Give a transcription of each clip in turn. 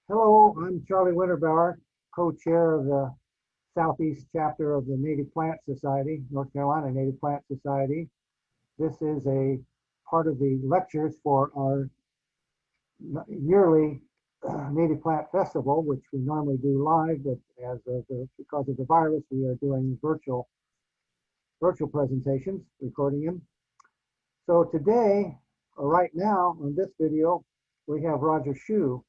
Hello, I'm Charlie Winterbauer, co-chair of the Southeast chapter of the Native Plant Society, North Carolina Native Plant Society. This is a part of the lectures for our yearly Native Plant Festival, which we normally do live, but because of the virus, we are doing virtual presentations, recording them. So today, or right now, on this video, we have Roger Shew.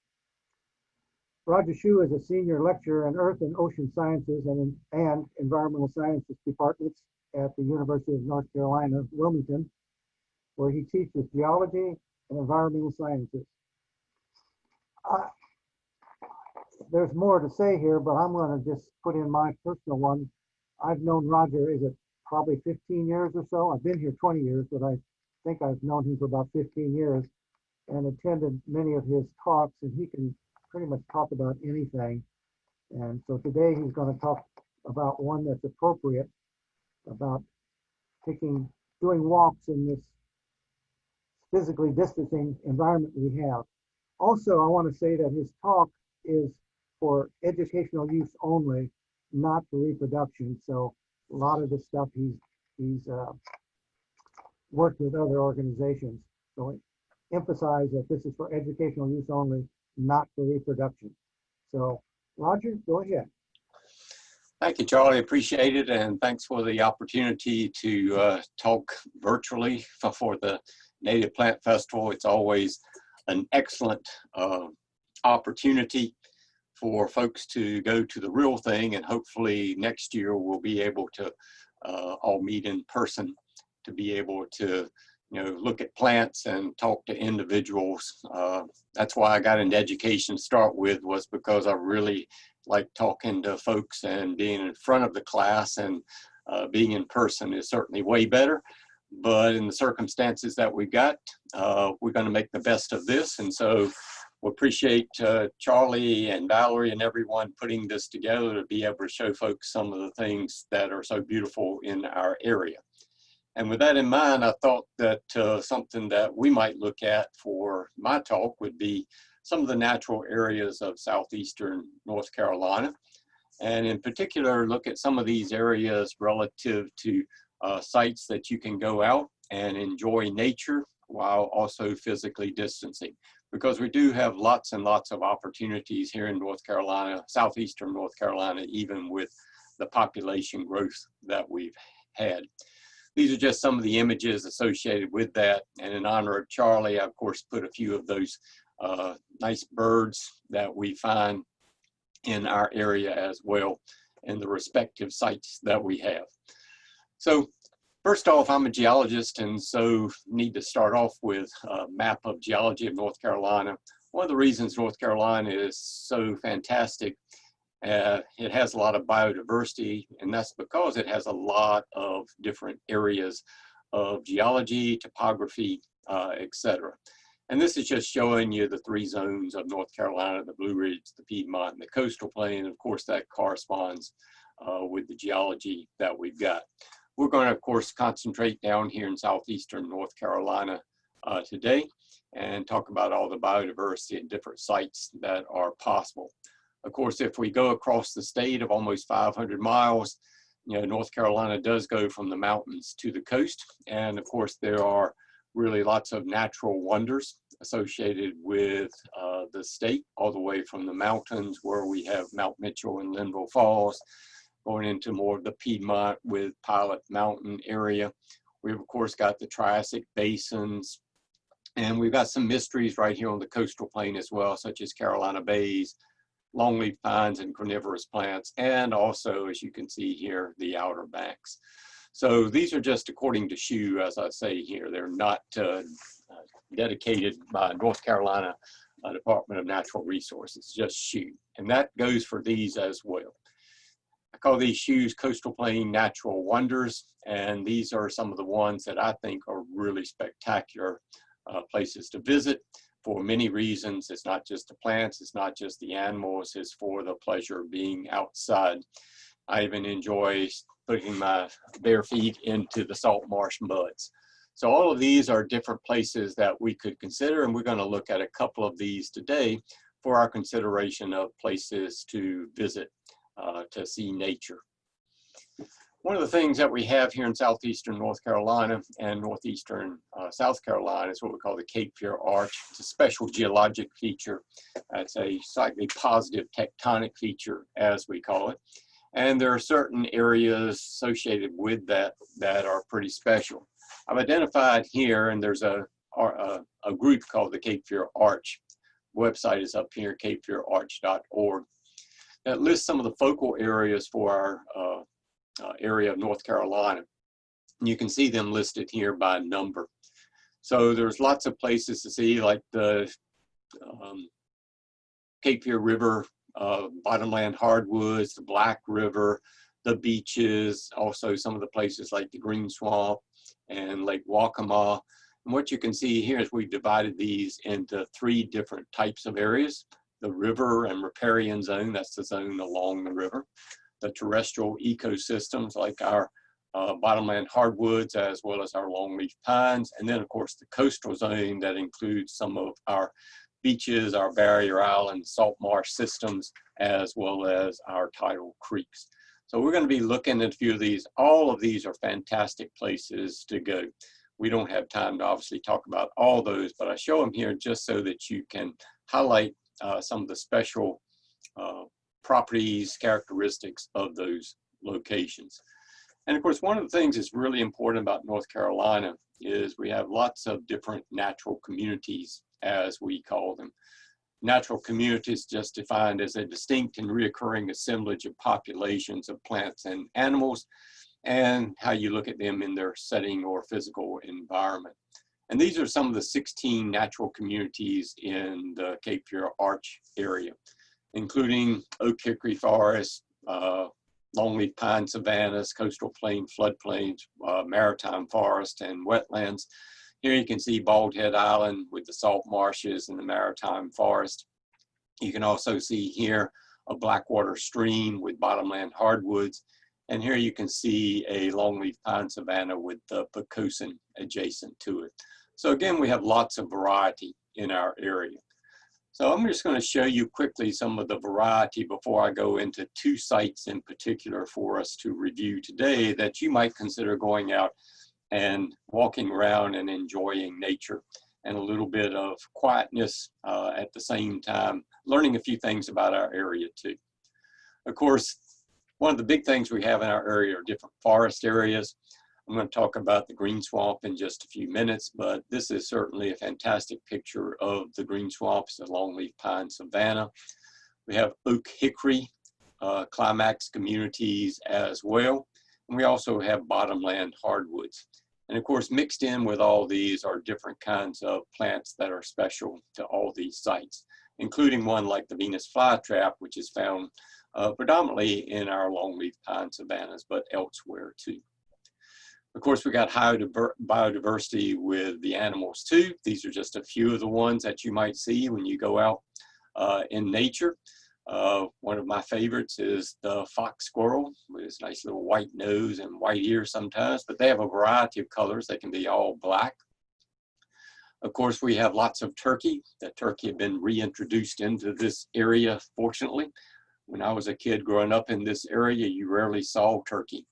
Roger Shew is a senior lecturer in Earth and Ocean Sciences and Environmental Sciences departments at the University of North Carolina, Wilmington, where he teaches geology and environmental sciences. There's more to say here, but I'm going to just put in my personal one. I've known Roger, is it probably 15 years or so? I've been here 20 years, but I think I've known him for about 15 years and attended many of his talks, and he can pretty much talk about anything. And so today he's going to talk about one that's appropriate, about doing walks in this physically distancing environment we have. Also, I want to say that his talk is for educational use only, not for reproduction. So a lot of the stuff he's worked with other organizations. So emphasize that this is for educational use only, not for reproduction. So Roger, go ahead. Thank you, Charlie. Appreciate it. And thanks for the opportunity to talk virtually for the Native Plant Festival. It's always an excellent opportunity for folks to go to the real thing. And hopefully next year we'll be able to all meet in person to be able to look at plants and talk to individuals. That's why I got into education to start with, was because I really like talking to folks, and being in front of the class and being in person is certainly way better. But in the circumstances that we've got, we're going to make the best of this. And so we appreciate Charlie and Valerie and everyone putting this together to be able to show folks some of the things that are so beautiful in our area. And with that in mind, I thought that something that we might look at for my talk would be some of the natural areas of southeastern North Carolina. And in particular, look at some of these areas relative to sites that you can go out and enjoy nature while also physically distancing. Because we do have lots and lots of opportunities here in North Carolina, southeastern North Carolina, even with the population growth that we've had. These are just some of the images associated with that. And in honor of Charlie, I, of course, put a few of those nice birds that we find in our area as well, in the respective sites that we have. So first off, I'm a geologist, and so need to start off with a map of geology of North Carolina. One of the reasons North Carolina is so fantastic, it has a lot of biodiversity, and that's because it has a lot of different areas of geology, topography, etc. And this is just showing you the three zones of North Carolina: the Blue Ridge, the Piedmont, and the coastal plain. And of course, that corresponds with the geology that we've got. We're going to, of course, concentrate down here in southeastern North Carolina today and talk about all the biodiversity and different sites that are possible. Of course, if we go across the state of almost 500 miles, North Carolina does go from the mountains to the coast. And of course, there are really lots of natural wonders associated with the state, all the way from the mountains, where we have Mount Mitchell and Linville Falls, going into more of the Piedmont with Pilot Mountain area. We've, of course, got the Triassic basins, and we've got some mysteries right here on the coastal plain as well, such as Carolina Bays, longleaf pines and carnivorous plants, and also, as you can see here, the Outer Banks. So these are just according to Shew, as I say here. They're not dedicated by North Carolina Department of Natural Resources, just Shew. And that goes for these as well. I call these Shew's Coastal Plain Natural Wonders, and these are some of the ones that I think are really spectacular places to visit. For many reasons. It's not just the plants, it's not just the animals, it's for the pleasure of being outside. I even enjoy putting my bare feet into the salt marsh muds. So all of these are different places that we could consider, and we're going to look at a couple of these today for our consideration of places to visit to see nature. One of the things that we have here in southeastern North Carolina and northeastern South Carolina is what we call the Cape Fear Arch. It's a special geologic feature. It's a slightly positive tectonic feature, as we call it. And there are certain areas associated with that that are pretty special. I've identified here, and there's a group called the Cape Fear Arch. Website is up here, capefeararch.org, that lists some of the focal areas for our area of North Carolina. And you can see them listed here by number. So there's lots of places to see, like the Cape Fear River, bottomland hardwoods, the Black River, the beaches, also some of the places like the Green Swamp and Lake Waccamaw. And what you can see here is we've divided these into 3 different types of areas: the river and riparian zone, that's the zone along the river; the terrestrial ecosystems like our bottomland hardwoods as well as our longleaf pines; and then of course the coastal zone that includes some of our beaches, our barrier islands, salt marsh systems, as well as our tidal creeks. So we're going to be looking at a few of these. All of these are fantastic places to go. We don't have time to obviously talk about all those, but I show them here just so that you can highlight some of the special properties, characteristics of those locations. And of course, one of the things that's really important about North Carolina is we have lots of different natural communities, as we call them. Natural communities just defined as a distinct and reoccurring assemblage of populations of plants and animals, and how you look at them in their setting or physical environment. And these are some of the 16 natural communities in the Cape Fear Arch area, including oak hickory forest, longleaf pine savannas, coastal plain floodplains, maritime forest, and wetlands. Here you can see Bald Head Island with the salt marshes and the maritime forest. You can also see here a Blackwater stream with bottomland hardwoods. And here you can see a longleaf pine savanna with the Pocosin adjacent to it. So again, we have lots of variety in our area. So I'm just going to show you quickly some of the variety before I go into 2 sites in particular for us to review today that you might consider going out and walking around and enjoying nature, and a little bit of quietness at the same time, learning a few things about our area too. Of course, one of the big things we have in our area are different forest areas. I'm going to talk about the Green Swamp in just a few minutes, but this is certainly a fantastic picture of the Green Swamps, the longleaf pine savanna. We have oak hickory climax communities as well. And we also have bottomland hardwoods. And of course, mixed in with all these are different kinds of plants that are special to all these sites, including one like the Venus flytrap, which is found predominantly in our longleaf pine savannas, but elsewhere too. Of course, we got high biodiversity with the animals too. These are just a few of the ones that you might see when you go out in nature. One of my favorites is the fox squirrel with his nice little white nose and white ears sometimes, but they have a variety of colors. They can be all black. Of course, we have lots of turkey. The turkey have been reintroduced into this area, fortunately. When I was a kid growing up in this area, you rarely saw turkey,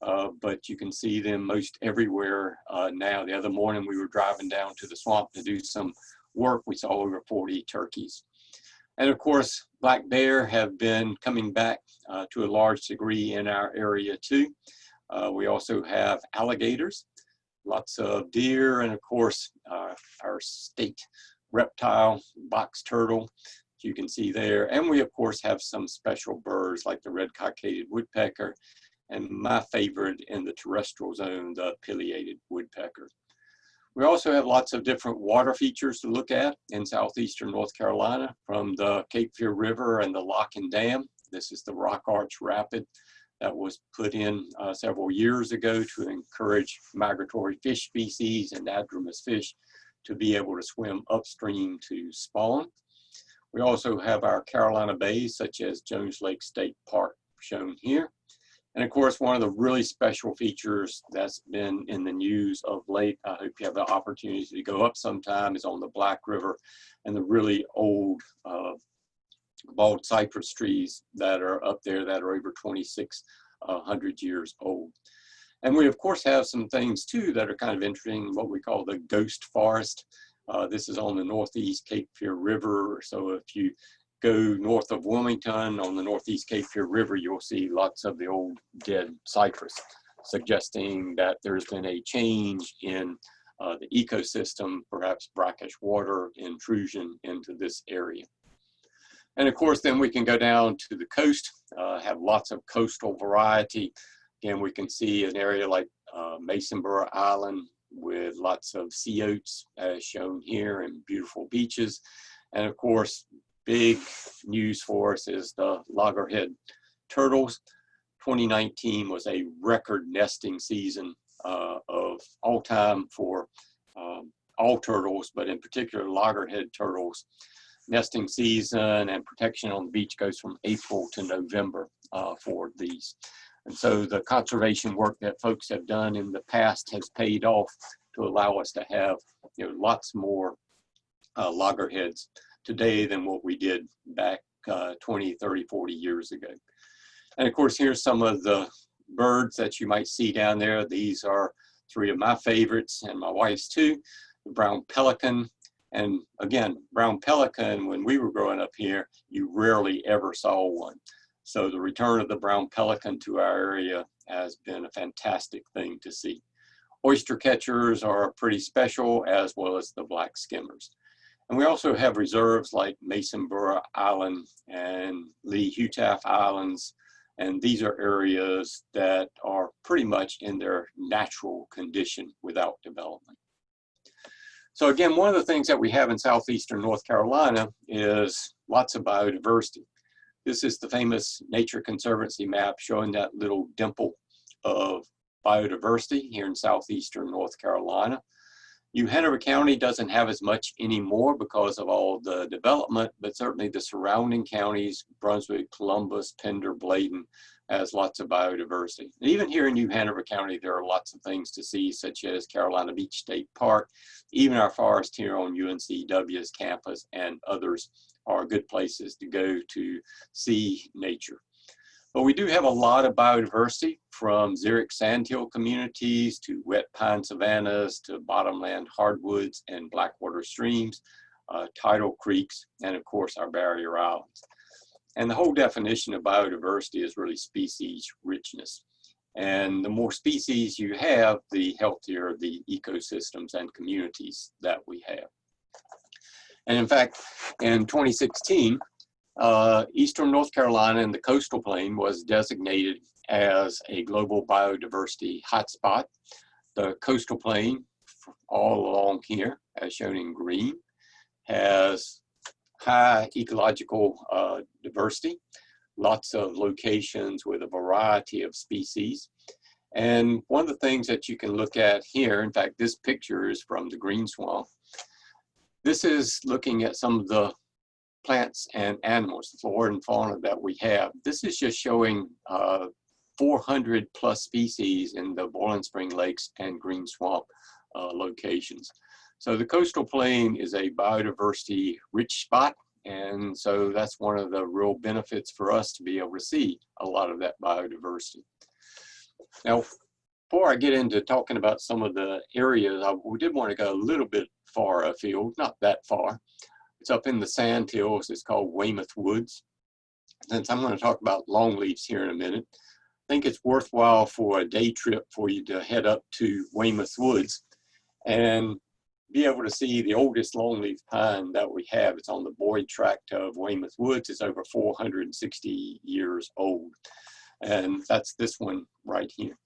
but you can see them most everywhere now. The other morning we were driving down to the swamp to do some work. We saw over 40 turkeys. And of course, black bear have been coming back to a large degree in our area too. We also have alligators, lots of deer, and of course, our state reptile, box turtle, you can see there. And we of course have some special birds like the red-cockaded woodpecker, and my favorite in the terrestrial zone, the pileated woodpecker. We also have lots of different water features to look at in southeastern North Carolina, from the Cape Fear River and the Lock and Dam. This is the Rock Arch Rapid that was put in several years ago to encourage migratory fish species and anadromous fish to be able to swim upstream to spawn. We also have our Carolina bays, such as Jones Lake State Park, shown here. And of course, one of the really special features that's been in the news of late, I hope you have the opportunity to go up sometime, is on the Black River and the really old bald cypress trees that are up there that are over 2,600 years old. And we of course have some things too that are kind of interesting, what we call the ghost forest. This is on the northeast Cape Fear River. So if you go north of Wilmington on the northeast Cape Fear River, you'll see lots of the old dead cypress, suggesting that there's been a change in the ecosystem, perhaps brackish water intrusion into this area. And of course, then we can go down to the coast, have lots of coastal variety. Again, we can see an area like Masonboro Island with lots of sea oats as shown here and beautiful beaches. And of course, big news for us is the loggerhead turtles. 2019 was a record nesting season of all time for all turtles, but in particular loggerhead turtles. Nesting season and protection on the beach goes from April to November for these. And so the conservation work that folks have done in the past has paid off to allow us to have, you know, lots more loggerheads today than what we did back 20, 30, 40 years ago. And of course, here's some of the birds that you might see down there. These are three of my favorites and my wife's too. The brown pelican. And again, brown pelican, when we were growing up here, you rarely ever saw one. So the return of the brown pelican to our area has been a fantastic thing to see. Oyster catchers are pretty special, as well as the black skimmers. And we also have reserves like Masonboro Island and Lee Hutaff Islands. And these are areas that are pretty much in their natural condition without development. So again, one of the things that we have in southeastern North Carolina is lots of biodiversity. This is the famous Nature Conservancy map showing that little dimple of biodiversity here in southeastern North Carolina. Hanover County doesn't have as much anymore because of all the development, but certainly the surrounding counties, Brunswick, Columbus, Pender, Bladen, has lots of biodiversity. And even here in New Hanover County, there are lots of things to see, such as Carolina Beach State Park, even our forest here on UNCW's campus, and others are good places to go to see nature. But we do have a lot of biodiversity, from xeric sandhill communities to wet pine savannas to bottomland hardwoods and blackwater streams, tidal creeks, and of course our barrier islands. And the whole definition of biodiversity is really species richness. And the more species you have, the healthier the ecosystems and communities that we have. And in fact, in 2016, Eastern North Carolina and the coastal plain was designated as a global biodiversity hotspot. The coastal plain all along here, as shown in green, has high ecological diversity, lots of locations with a variety of species. And one of the things that you can look at here, in fact, this picture is from the green swamp. This is looking at some of the plants and animals, the flora and fauna that we have. This is just showing 400 plus species in the Boiling Spring Lakes and Green Swamp locations. So the coastal plain is a biodiversity rich spot. And so that's one of the real benefits for us to be able to see a lot of that biodiversity. Now, before I get into talking about some of the areas, we did want to go a little bit far afield, not that far. It's up in the Sandhills. It's called Weymouth Woods. Since I'm going to talk about longleafs here in a minute, I think it's worthwhile for a day trip for you to head up to Weymouth Woods and be able to see the oldest longleaf pine that we have. It's on the Boyd Tract of Weymouth Woods. It's over 460 years old. And that's this one right here.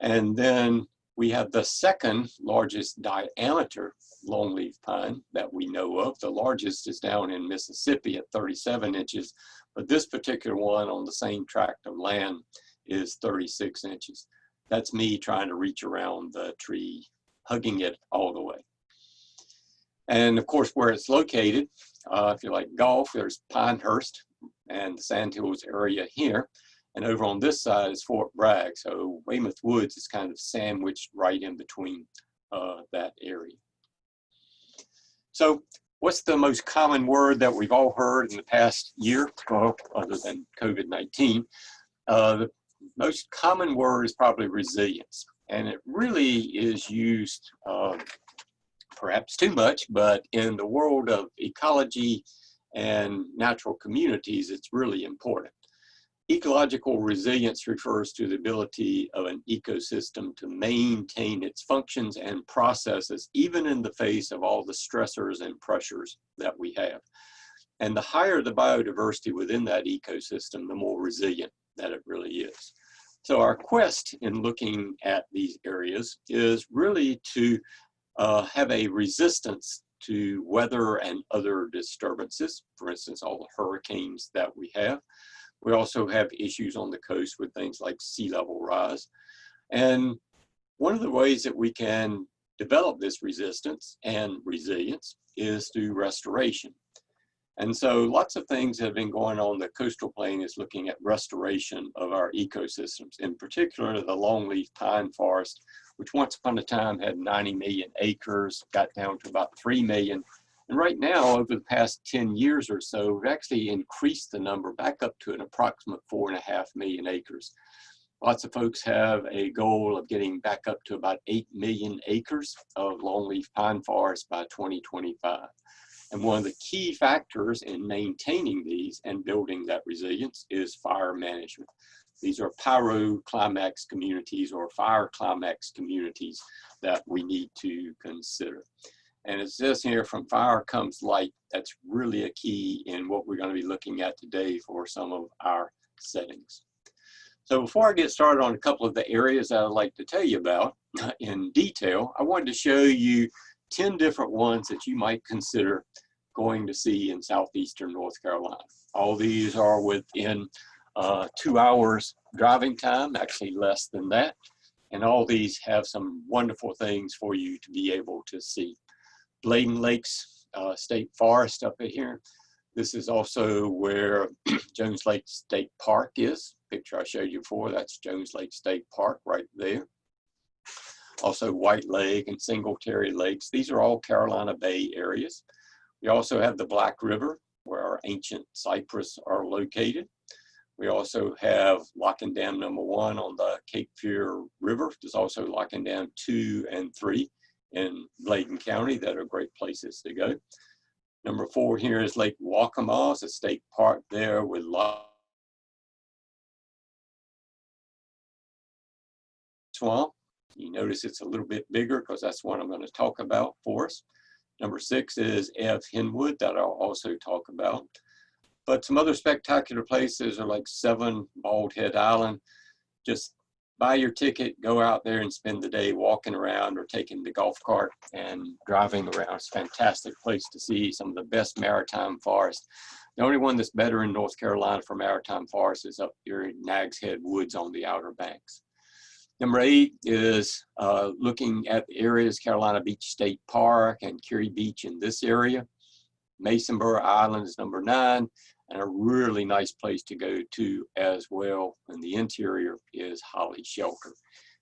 And then we have the second largest diameter longleaf pine that we know of. The largest is down in Mississippi at 37 inches, but this particular one on the same tract of land is 36 inches. That's me trying to reach around the tree, hugging it all the way. And of course, where it's located, if you like golf, there's Pinehurst and the Sandhills area here. And over on this side is Fort Bragg. So Weymouth Woods is kind of sandwiched right in between that area. So What's the most common word that we've all heard in the past year? Well, other than COVID-19, the most common word is probably resilience. And it really is used perhaps too much, but in the world of ecology and natural communities, it's really important. Ecological resilience refers to the ability of an ecosystem to maintain its functions and processes, even in the face of all the stressors and pressures that we have. And the higher the biodiversity within that ecosystem, the more resilient that it really is. So our quest in looking at these areas is really to have a resistance to weather and other disturbances, for instance, all the hurricanes that we have. We also have issues on the coast with things like sea level rise. And one of the ways that we can develop this resistance and resilience is through restoration. And so lots of things have been going on. The coastal plain is looking at restoration of our ecosystems, in particular the longleaf pine forest, which once upon a time had 90 million acres, got down to about 3 million. And right now, over the past 10 years or so, we've actually increased the number back up to an approximate 4.5 million acres. Lots of folks have a goal of getting back up to about 8 million acres of longleaf pine forest by 2025. And one of the key factors in maintaining these and building that resilience is fire management. These are pyroclimax communities or fire climax communities that we need to consider. And it says here, from fire comes light. That's really a key in what we're going to be looking at today for some of our settings. So before I get started on a couple of the areas that I'd like to tell you about in detail, I wanted to show you 10 different ones that you might consider going to see in southeastern North Carolina. All these are within 2 hours driving time, actually less than that. And all these have some wonderful things for you to be able to see. Bladen Lakes State Forest up here. This is also where Jones Lake State Park is. Picture I showed you before, that's Jones Lake State Park right there. Also White Lake and Singletary Lakes. These are all Carolina Bay areas. We also have the Black River, where our ancient cypress are located. We also have Locking Dam #1 on the Cape Fear River. There's also Locking Dam 2 and 3 in Bladen County that are great places to go. Number 4 here is Lake Waccamaw, a state park there with swamp. You notice it's a little bit bigger because that's what I'm going to talk about for us. Number 6 is Ev-Henwood that I'll also talk about. But some other spectacular places are like 7 Bald Head Island. Just buy your ticket, go out there and spend the day walking around or taking the golf cart and driving around. It's a fantastic place to see some of the best maritime forest. The only one that's better in North Carolina for maritime forest is up here in Nags Head Woods on the Outer Banks. Number 8 is looking at the areas, Carolina Beach State Park and Curie Beach in this area. Masonboro Island is number 9, and a really nice place to go to as well in the interior is Holly Shelter.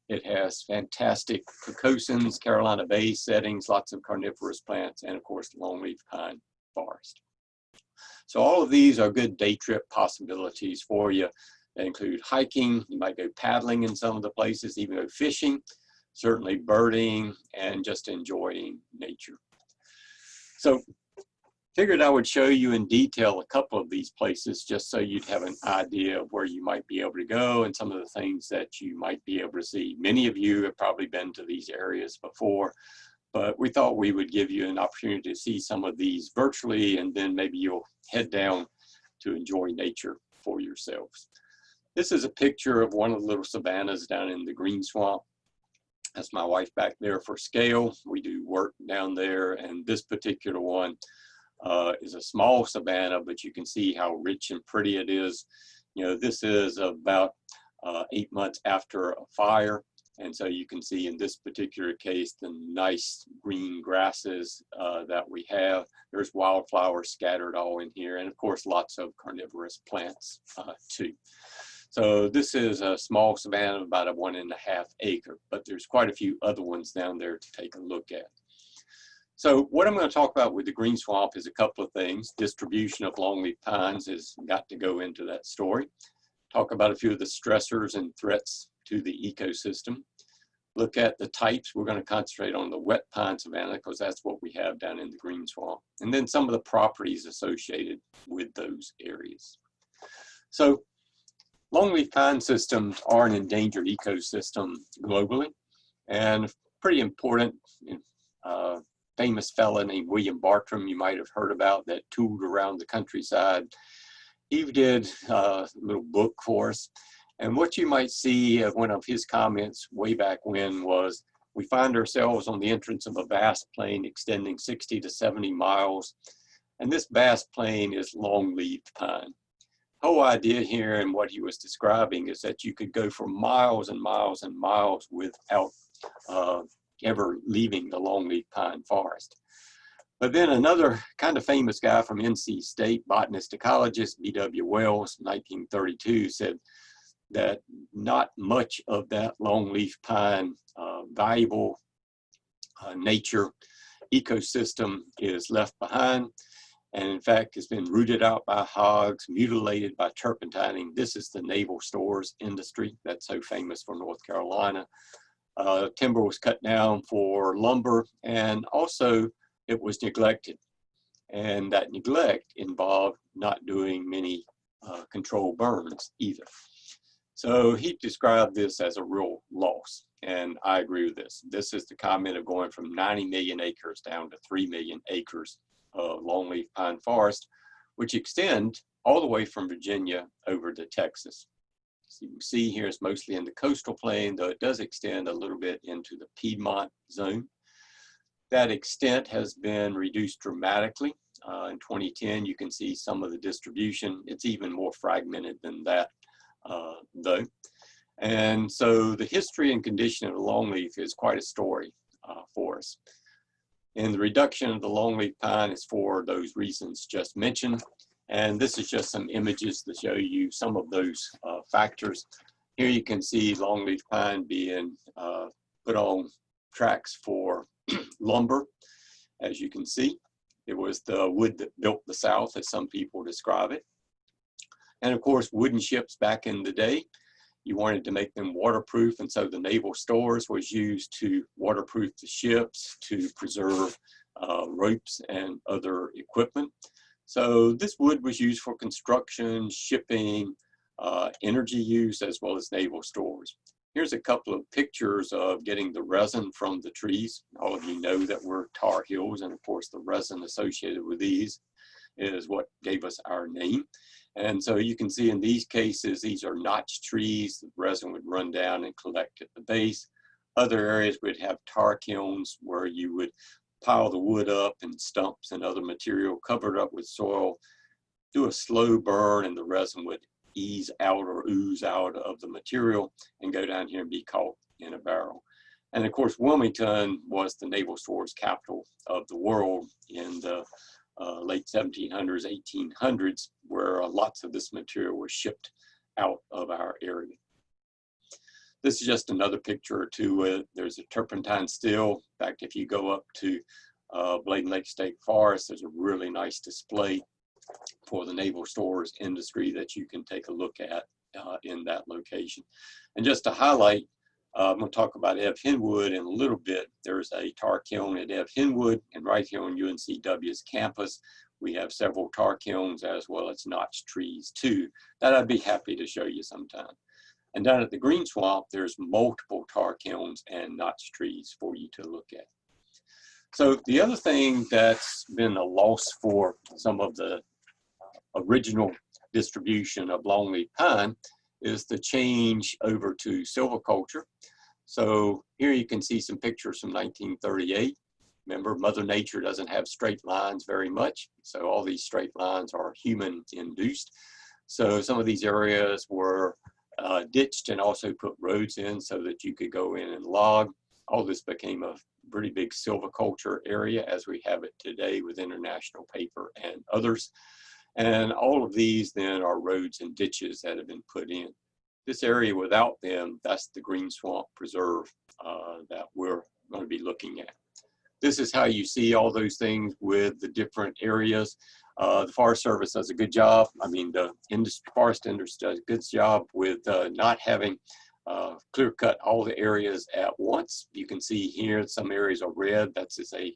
It has fantastic cocosins, Carolina Bay settings, lots of carnivorous plants, and of course longleaf pine forest. So all of these are good day trip possibilities for you. They include hiking, you might go paddling in some of the places, even go fishing, certainly birding, and just enjoying nature. So figured I would show you in detail a couple of these places just so you'd have an idea of where you might be able to go and some of the things that you might be able to see. Many of you have probably been to these areas before, but we thought we would give you an opportunity to see some of these virtually, and then maybe you'll head down to enjoy nature for yourselves. This is a picture of one of the little savannas down in the green swamp. That's my wife back there for scale. We do work down there, and this particular one is a small savanna, but you can see how rich and pretty it is. You know, this is about 8 months after a fire. And so you can see in this particular case, the nice green grasses that we have. There's wildflowers scattered all in here. And of course, lots of carnivorous plants too. So this is a small savanna of about a 1.5 acre, but there's quite a few other ones down there to take a look at. So what I'm going to talk about with the green swamp is a couple of things. Distribution of longleaf pines has got to go into that story. Talk about a few of the stressors and threats to the ecosystem. Look at the types. We're going to concentrate on the wet pine savanna because that's what we have down in the green swamp. And then some of the properties associated with those areas. So longleaf pine systems are an endangered ecosystem globally, and pretty important. Famous fellow named William Bartram, you might have heard about, that toured around the countryside. He did a little book for us. And what you might see of one of his comments way back when was, we find ourselves on the entrance of a vast plain extending 60 to 70 miles. And this vast plain is longleaf pine. The whole idea here and what he was describing is that you could go for miles and miles and miles without ever leaving the longleaf pine forest. But then another kind of famous guy from NC State, botanist ecologist B.W. Wells, 1932, said that not much of that longleaf pine valuable nature ecosystem is left behind. And in fact, it's been rooted out by hogs, mutilated by turpentining. This is the naval stores industry that's so famous for North Carolina. Timber was cut down for lumber, and also it was neglected. And that neglect involved not doing many controlled burns either. So he described this as a real loss, and I agree with this. This is the comment of going from 90 million acres down to 3 million acres of longleaf pine forest, which extend all the way from Virginia over to Texas. So you can see here it's mostly in the coastal plain, though it does extend a little bit into the Piedmont zone. That extent has been reduced dramatically. In 2010, you can see some of the distribution. It's even more fragmented than that, though. And so the history and condition of the longleaf is quite a story for us. And the reduction of the longleaf pine is for those reasons just mentioned. And this is just some images to show you some of those factors. Here you can see longleaf pine being put on tracks for lumber. As you can see, it was the wood that built the South, as some people describe it. And of course, wooden ships back in the day, you wanted to make them waterproof, and so the naval stores was used to waterproof the ships, to preserve ropes and other equipment. So this wood was used for construction, shipping, energy use, as well as naval stores. Here's a couple of pictures of getting the resin from the trees. All of you know that we're Tar Heels, and of course the resin associated with these is what gave us our name. And so you can see in these cases, these are notch trees. The resin would run down and collect at the base. Other areas would have tar kilns where you would pile the wood up in stumps and other material, cover it up with soil, do a slow burn, and the resin would ease out or ooze out of the material and go down here and be caught in a barrel. And of course, Wilmington was the naval stores capital of the world in the late 1700s, 1800s, where lots of this material was shipped out of our area. This is just another picture or two. There's a turpentine still. In fact, if you go up to Bladen Lake State Forest, there's a really nice display for the naval stores industry that you can take a look at in that location. And just to highlight, I'm going to talk about Ev-Henwood in a little bit. There's a tar kiln at Ev-Henwood, and right here on UNCW's campus, we have several tar kilns as well as notch trees too, that I'd be happy to show you sometime. And down at the green swamp, there's multiple tar kilns and notch trees for you to look at. So the other thing that's been a loss for some of the original distribution of longleaf pine is the change over to silviculture. So here you can see some pictures from 1938. Remember, Mother Nature doesn't have straight lines very much, so all these straight lines are human induced. So some of these areas were ditched and also put roads in so that you could go in and log. All this became a pretty big silviculture area as we have it today with International Paper and others. And all of these then are roads and ditches that have been put in. This area without them, that's the green swamp preserve that we're going to be looking at. This is how you see all those things with the different areas. The Forest Service does a good job. I mean, the forest industry does a good job with not having clear cut all the areas at once. You can see here some areas are red. That's just a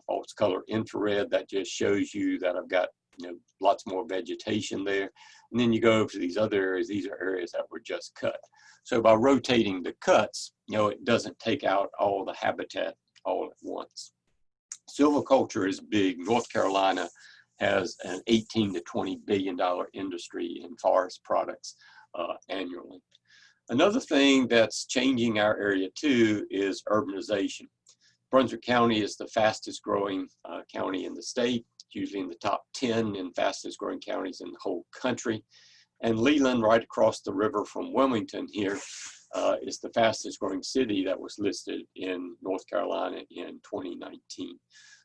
false color infrared. That just shows you that I've got, you know, lots more vegetation there. And then you go over to these other areas. These are areas that were just cut. So by rotating the cuts, you know, it doesn't take out all the habitat all at once. Silviculture is big. North Carolina has an $18 to $20 billion industry in forest products annually. Another thing that's changing our area too is urbanization. Brunswick County is the fastest growing county in the state, usually in the top 10 in fastest growing counties in the whole country. And Leland, right across the river from Wilmington here, is the fastest growing city that was listed in North Carolina in 2019.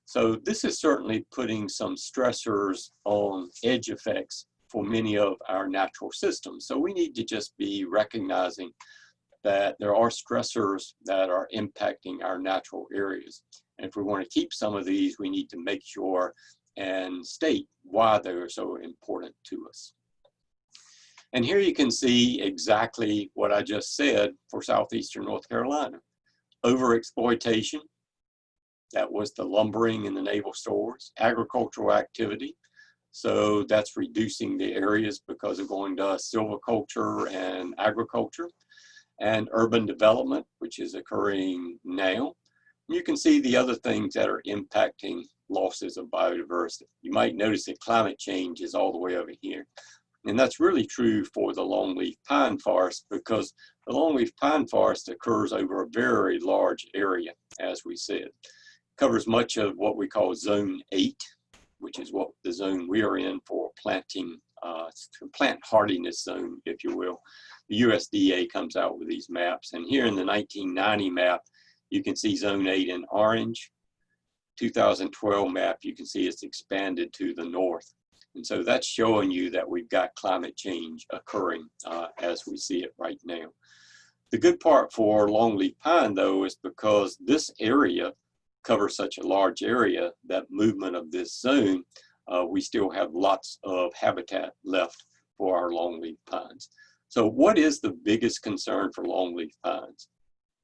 So this is certainly putting some stressors on edge effects for many of our natural systems. So we need to just be recognizing that there are stressors that are impacting our natural areas. And if we want to keep some of these, we need to make sure and state why they are so important to us. And here you can see exactly what I just said for Southeastern North Carolina. Overexploitation, that was the lumbering in the naval stores. Agricultural activity, so that's reducing the areas because of going to silviculture and agriculture. And urban development, which is occurring now. You can see the other things that are impacting losses of biodiversity. You might notice that climate change is all the way over here. And that's really true for the longleaf pine forest, because the longleaf pine forest occurs over a very large area, as we said. It covers much of what we call Zone 8, which is what the zone we are in for planting, plant hardiness zone, if you will. The USDA comes out with these maps, and here in the 1990 map, you can see Zone 8 in orange. 2012 map, you can see it's expanded to the north. And so that's showing you that we've got climate change occurring as we see it right now. The good part for longleaf pine, though, is because this area covers such a large area, that movement of this zone, we still have lots of habitat left for our longleaf pines. So what is the biggest concern for longleaf pines?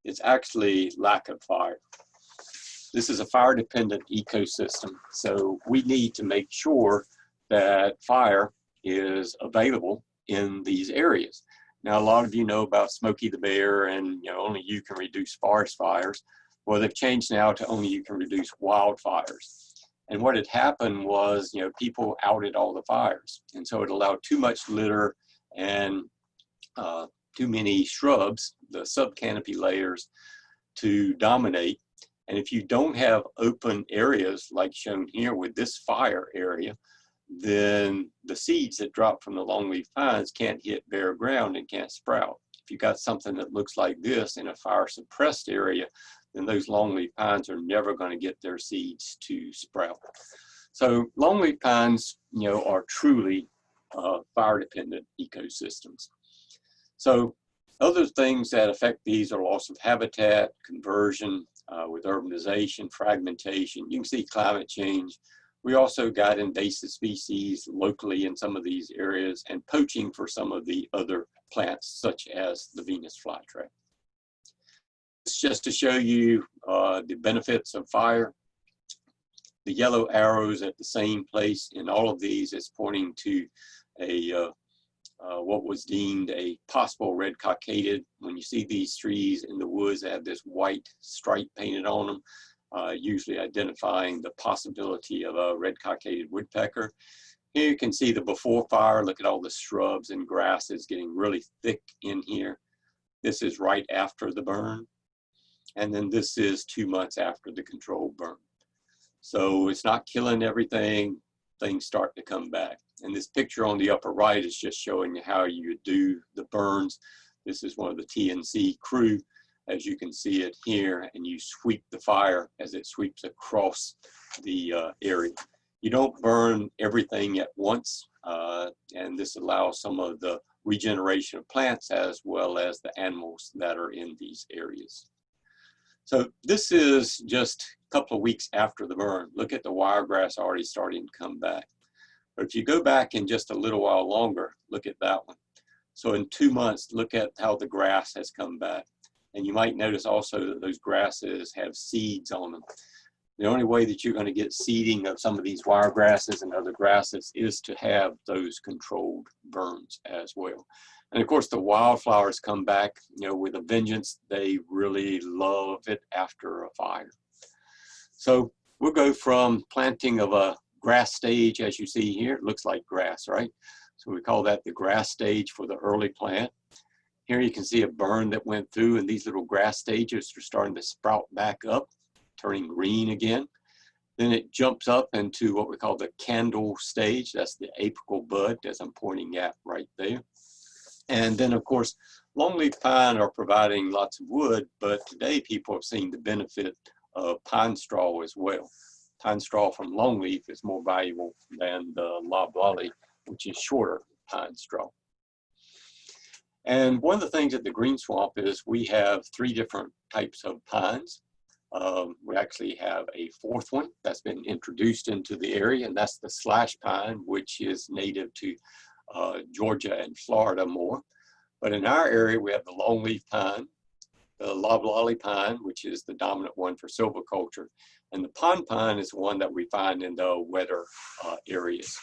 It's actually lack of fire. This is a fire-dependent ecosystem, so we need to make sure that fire is available in these areas. Now, a lot of you know about Smokey the Bear, and only you can reduce forest fires. Well, they've changed now to only you can reduce wildfires. And what had happened was, people outed all the fires, and so it allowed too much litter and too many shrubs, the subcanopy layers, to dominate. And if you don't have open areas like shown here with this fire area, then the seeds that drop from the longleaf pines can't hit bare ground and can't sprout. If you got something that looks like this in a fire suppressed area, then those longleaf pines are never going to get their seeds to sprout. So longleaf pines, are truly fire dependent ecosystems. So other things that affect these are loss of habitat, conversion, with urbanization, fragmentation. You can see climate change. We also got invasive species locally in some of these areas, and poaching for some of the other plants, such as the Venus flytrap. It's just to show you the benefits of fire. The yellow arrows at the same place in all of these is pointing to a what was deemed a possible red cockaded. When you see these trees in the woods that have this white stripe painted on them, usually identifying the possibility of a red cockaded woodpecker. Here you can see the before fire. Look at all the shrubs and grasses getting really thick in here. This is right after the burn. And then this is 2 months after the controlled burn. So it's not killing everything. Things start to come back. And this picture on the upper right is just showing you how you do the burns. This is one of the TNC crew, as you can see it here, and you sweep the fire as it sweeps across the area. You don't burn everything at once, and this allows some of the regeneration of plants as well as the animals that are in these areas. So this is just a couple of weeks after the burn. Look at the wiregrass already starting to come back. But if you go back in just a little while longer, look at that one. So in 2 months, look at how the grass has come back. And you might notice also that those grasses have seeds on them. The only way that you're going to get seeding of some of these wiregrasses and other grasses is to have those controlled burns as well. And of course, the wildflowers come back, you know, with a vengeance. They really love it after a fire. So we'll go from planting of a grass stage, as you see here. It looks like grass, right? So we call that the grass stage for the early plant. Here you can see a burn that went through, and these little grass stages are starting to sprout back up, turning green again. Then it jumps up into what we call the candle stage. That's the apical bud, as I'm pointing at right there. And then, of course, longleaf pine are providing lots of wood, but today people have seen the benefit of pine straw as well. Pine straw from longleaf is more valuable than the loblolly, which is shorter pine straw. And one of the things at the Green Swamp is we have 3 different types of pines. We actually have a 4th one that's been introduced into the area, and that's the slash pine, which is native to Georgia and Florida more. But in our area, we have the longleaf pine, the loblolly pine, which is the dominant one for silviculture, and the pond pine is one that we find in the wetter areas.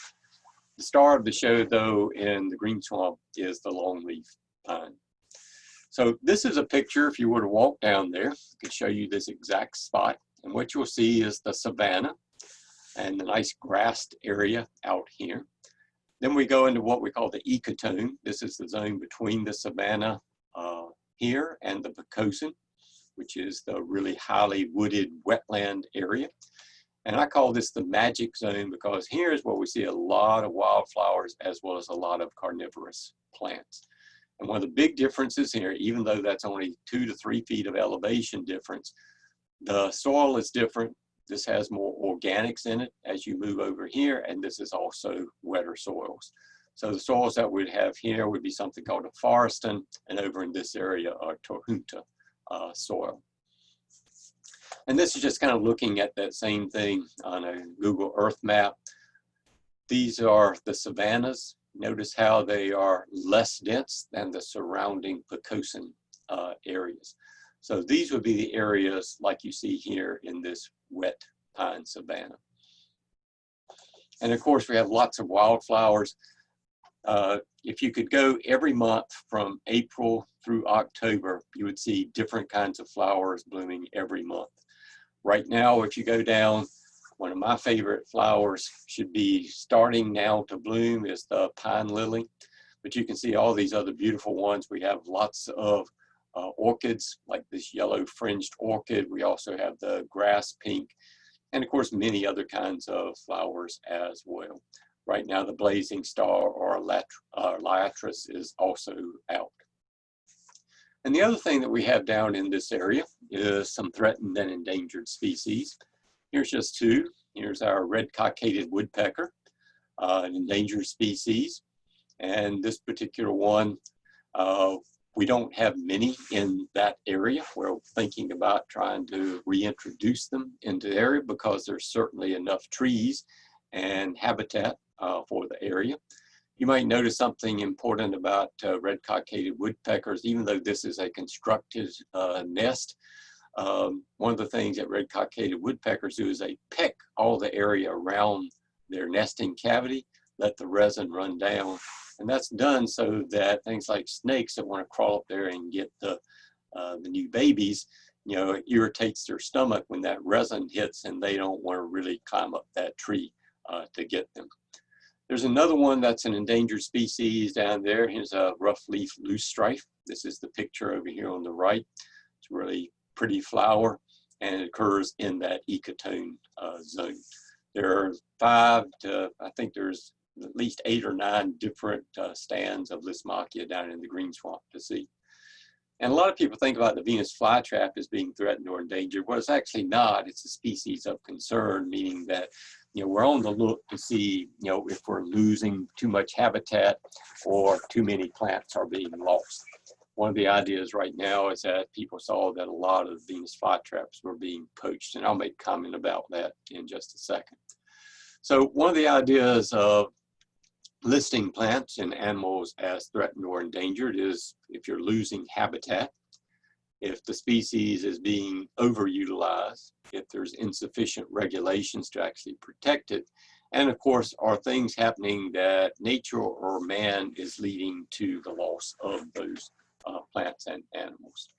The star of the show, though, in the Green Swamp is the longleaf pine. So this is a picture, if you were to walk down there, I could show you this exact spot. And what you'll see is the savanna and the nice grassed area out here. Then we go into what we call the ecotone. This is the zone between the savanna here and the Pocosin, which is the really highly wooded wetland area. And I call this the magic zone because here's where we see a lot of wildflowers as well as a lot of carnivorous plants. And one of the big differences here, even though that's only 2 to 3 feet of elevation difference, the soil is different. This has more organics in it as you move over here, and this is also wetter soils. So the soils that we'd have here would be something called a foreston, and over in this area are torhunta soil. And this is just kind of looking at that same thing on a Google Earth map. These are the savannas. Notice how they are less dense than the surrounding Pocosin areas. So these would be the areas like you see here in this wet pine savanna. And of course, we have lots of wildflowers. If you could go every month from April through October, you would see different kinds of flowers blooming every month. Right now, if you go down, one of my favorite flowers should be starting now to bloom is the pine lily. But you can see all these other beautiful ones. We have lots of orchids, like this yellow fringed orchid. We also have the grass pink, and of course, many other kinds of flowers as well. Right now, the blazing star or liatris is also out. And the other thing that we have down in this area is some threatened and endangered species. Here's just 2. Here's our red-cockaded woodpecker, an endangered species. And this particular one, we don't have many in that area. We're thinking about trying to reintroduce them into the area because there's certainly enough trees and habitat for the area. You might notice something important about red-cockaded woodpeckers. Even though this is a constructed nest, one of the things that red-cockaded woodpeckers do is they peck all the area around their nesting cavity, let the resin run down. And that's done so that things like snakes that want to crawl up there and get the new babies, you know, it irritates their stomach when that resin hits and they don't want to really climb up that tree to get them. There's another one that's an endangered species down there. Here's a rough leaf loosestrife. This is the picture over here on the right. It's a really pretty flower, and it occurs in that ecotone zone. There are 5 to, I think there's at least 8 or 9 different stands of Lismachia down in the Green Swamp to see. And a lot of people think about the Venus flytrap as being threatened or endangered. Well, it's actually not. It's a species of concern, meaning that, you know, we're on the look to see, you know, if we're losing too much habitat or too many plants are being lost. one of the ideas right now is that people saw that a lot of Venus flytraps were being poached, and I'll make comment about that in just a second. So one of the ideas of listing plants and animals as threatened or endangered is if you're losing habitat, if the species is being overutilized, if there's insufficient regulations to actually protect it, and of course, are things happening that nature or man is leading to the loss of those plants and animals.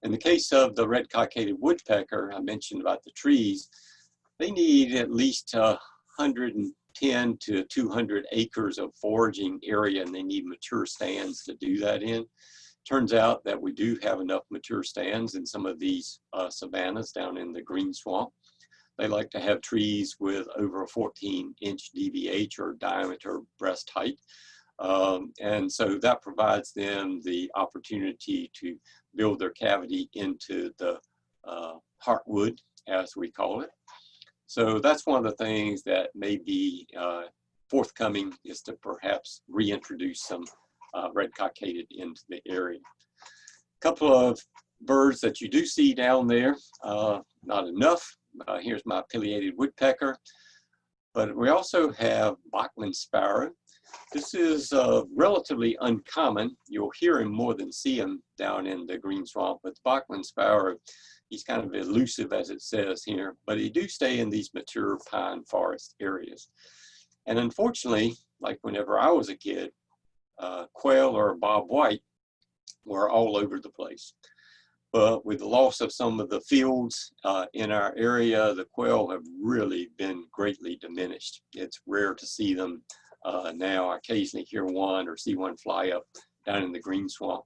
In the case of the red cockaded woodpecker, I mentioned about the trees, they need at least 110 to 200 acres of foraging area, and they need mature stands to do that in. Turns out that we do have enough mature stands in some of these savannas down in the green swamp. They like to have trees with over a 14-inch DBH or diameter breast height. And so that provides them the opportunity to build their cavity into the heartwood, as we call it. So that's one of the things that may be forthcoming, is to perhaps reintroduce some red cockaded into the area. A couple of birds that you do see down there, not enough. Here's my pileated woodpecker, but we also have Bachman sparrow. This is relatively uncommon. You'll hear him more than see him down in the green swamp, but the Bachman sparrow, he's kind of elusive, as it says here, but he do stay in these mature pine forest areas. And unfortunately, like whenever I was a kid, quail or bobwhite were all over the place. But with the loss of some of the fields in our area, the quail have really been greatly diminished. It's rare to see them now. I occasionally hear one or see one fly up down in the green swamp.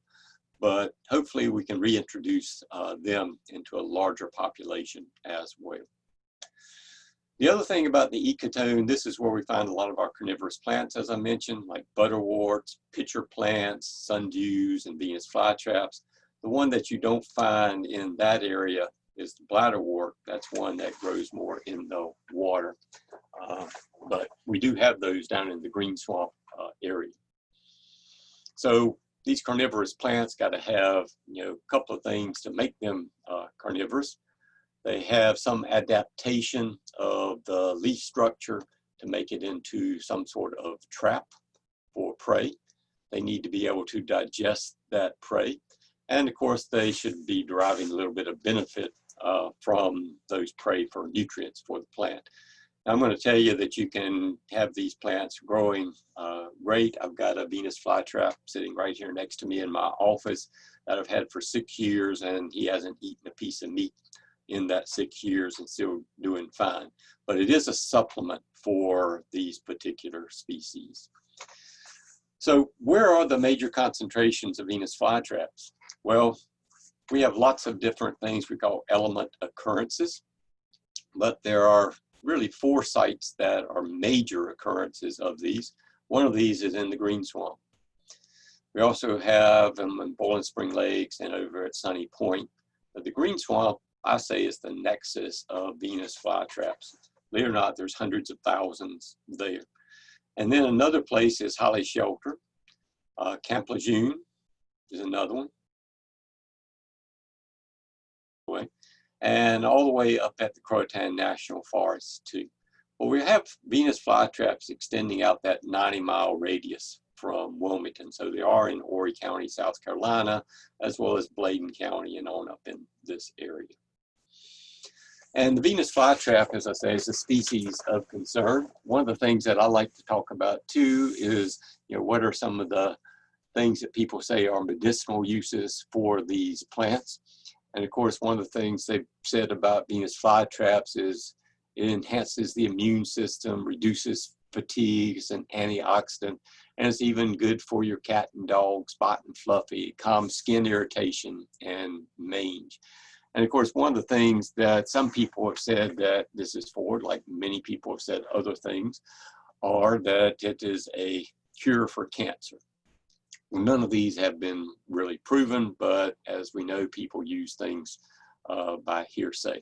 But hopefully we can reintroduce them into a larger population as well. The other thing about the ecotone, this is where we find a lot of our carnivorous plants, as I mentioned, like butterworts, pitcher plants, sundews, and Venus flytraps. The one that you don't find in that area is the bladderwort. That's one that grows more in the water. But we do have those down in the green swamp area. So these carnivorous plants got to have, a couple of things to make them carnivorous. They have some adaptation of the leaf structure to make it into some sort of trap for prey. They need to be able to digest that prey. And of course, they should be deriving a little bit of benefit from those prey for nutrients for the plant. Now, I'm going to tell you that you can have these plants growing great. I've got a Venus flytrap sitting right here next to me in my office that I've had for 6 years, and he hasn't eaten a piece of meat in that 6 years and still doing fine. But it is a supplement for these particular species. So where are the major concentrations of Venus flytraps? Well, we have lots of different things we call element occurrences, but there are really 4 sites that are major occurrences of these. One of these is in the green swamp. We also have them in Boiling Spring Lakes and over at Sunny Point. But the green swamp, I say, is the nexus of Venus flytraps. Believe it or not, there's hundreds of thousands there. And then another place is Holly Shelter. Camp Lejeune is another one. And all the way up at the Croatan National Forest too. Well, we have Venus flytraps extending out that 90-mile radius from Wilmington. So they are in Horry County, South Carolina, as well as Bladen County and on up in this area. And the Venus flytrap, as I say, is a species of concern. One of the things that I like to talk about too is, what are some of the things that people say are medicinal uses for these plants. And of course, one of the things they've said about Venus flytraps is it enhances the immune system, reduces fatigue, it's an antioxidant, and it's even good for your cat and dog, Spot and Fluffy. It calms skin irritation and mange. And of course, one of the things that some people have said that this is for, like many people have said other things, are that it is a cure for cancer. None of these have been really proven, but as we know, people use things by hearsay.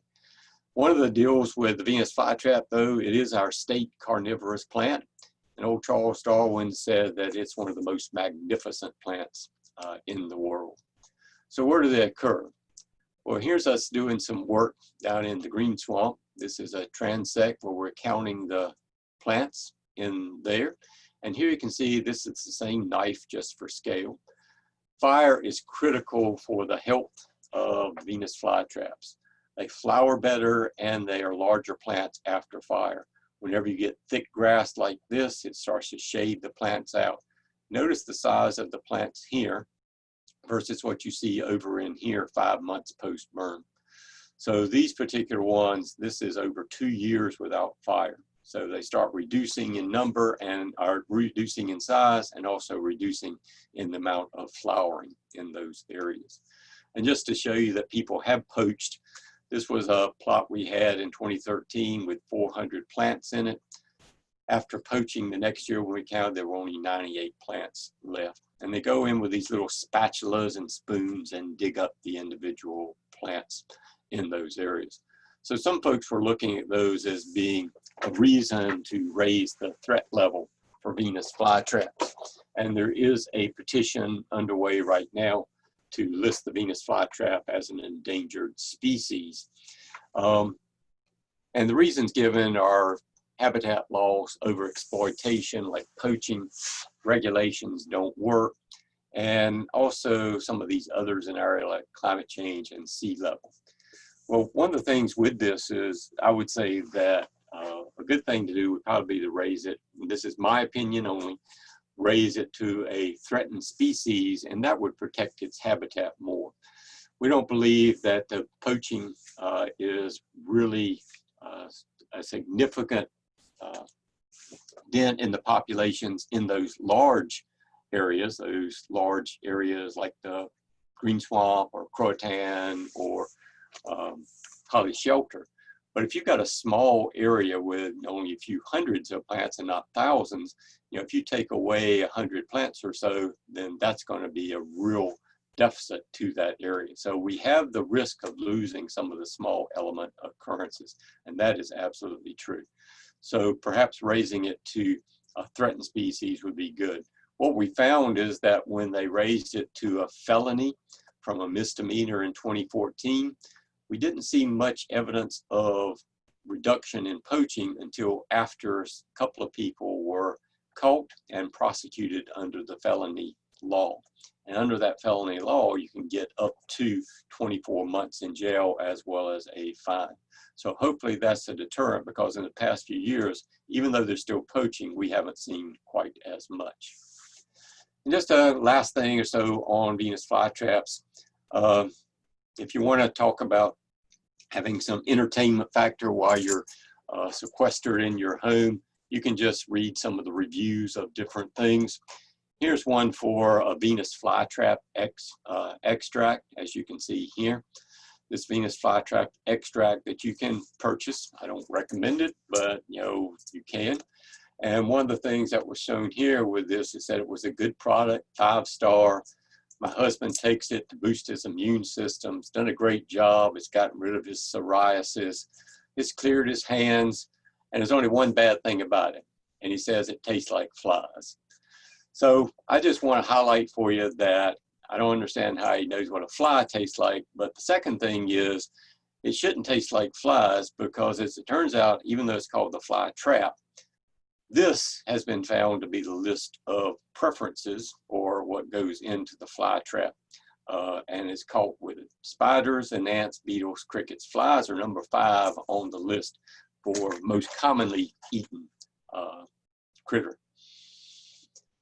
One of the deals with the Venus flytrap, though, it is our state carnivorous plant. And old Charles Darwin said that it's one of the most magnificent plants in the world. So where do they occur? Well, here's us doing some work down in the green swamp. This is a transect where we're counting the plants in there. And here you can see this is the same knife just for scale. Fire is critical for the health of Venus flytraps. They flower better and they are larger plants after fire. Whenever you get thick grass like this, it starts to shade the plants out. Notice the size of the plants here versus what you see over in here 5 months post-burn. So these particular ones, this is over 2 years without fire. So they start reducing in number and are reducing in size and also reducing in the amount of flowering in those areas. And just to show you that people have poached, this was a plot we had in 2013 with 400 plants in it. After poaching the next year when we counted, there were only 98 plants left. And they go in with these little spatulas and spoons and dig up the individual plants in those areas. So some folks were looking at those as being a reason to raise the threat level for Venus flytraps. And there is a petition underway right now to list the Venus flytrap as an endangered species. And the reasons given are habitat loss, overexploitation, like poaching, regulations don't work, and also some of these others in our area like climate change and sea level. Well, one of the things with this is I would say that a good thing to do would probably be to raise it, this is my opinion only, raise it to a threatened species, and that would protect its habitat more. We don't believe that the poaching is really a significant dent in the populations in those large areas like the green swamp or Croatan or holly shelter. But if you've got a small area with only a few hundreds of plants and not thousands, you know, if you take away 100 plants or so, then that's going to be a real deficit to that area. So we have the risk of losing some of the small element occurrences, and that is absolutely true. So perhaps raising it to a threatened species would be good. What we found is that when they raised it to a felony from a misdemeanor in 2014, we didn't see much evidence of reduction in poaching until after a couple of people were caught and prosecuted under the felony law. And under that felony law, you can get up to 24 months in jail as well as a fine. So hopefully that's a deterrent, because in the past few years, even though they're still poaching, we haven't seen quite as much. And just a last thing or so on Venus flytraps. If you want to talk about having some entertainment factor while you're sequestered in your home, you can just read some of the reviews of different things. Here's one for a Venus flytrap extract, as you can see here. This Venus flytrap extract that you can purchase. I don't recommend it, but you know, you can. And one of the things that was shown here with this is that it was a good product, 5-star. My husband takes it to boost his immune system. It's done a great job. It's gotten rid of his psoriasis. It's cleared his hands. And there's only one bad thing about it. And he says it tastes like flies. So I just want to highlight for you that I don't understand how he knows what a fly tastes like. But the second thing is it shouldn't taste like flies, because as it turns out, even though it's called the fly trap, this has been found to be the list of preferences or what goes into the fly trap, and is caught with it. Spiders and ants, beetles, crickets, flies are number 5 on the list for most commonly eaten critter.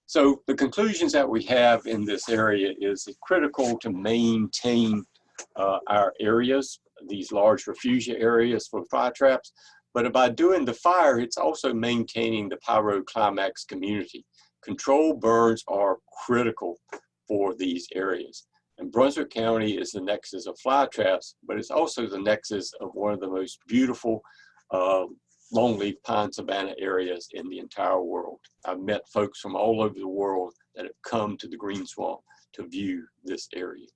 So the conclusions that we have in this area is it's critical to maintain our areas, these large refugia areas for fly traps. But by doing the fire, it's also maintaining the pyroclimax community. Controlled burns are critical for these areas. And Brunswick County is the nexus of fly traps, but it's also the nexus of one of the most beautiful longleaf pine savanna areas in the entire world. I've met folks from all over the world that have come to the green swamp to view this area.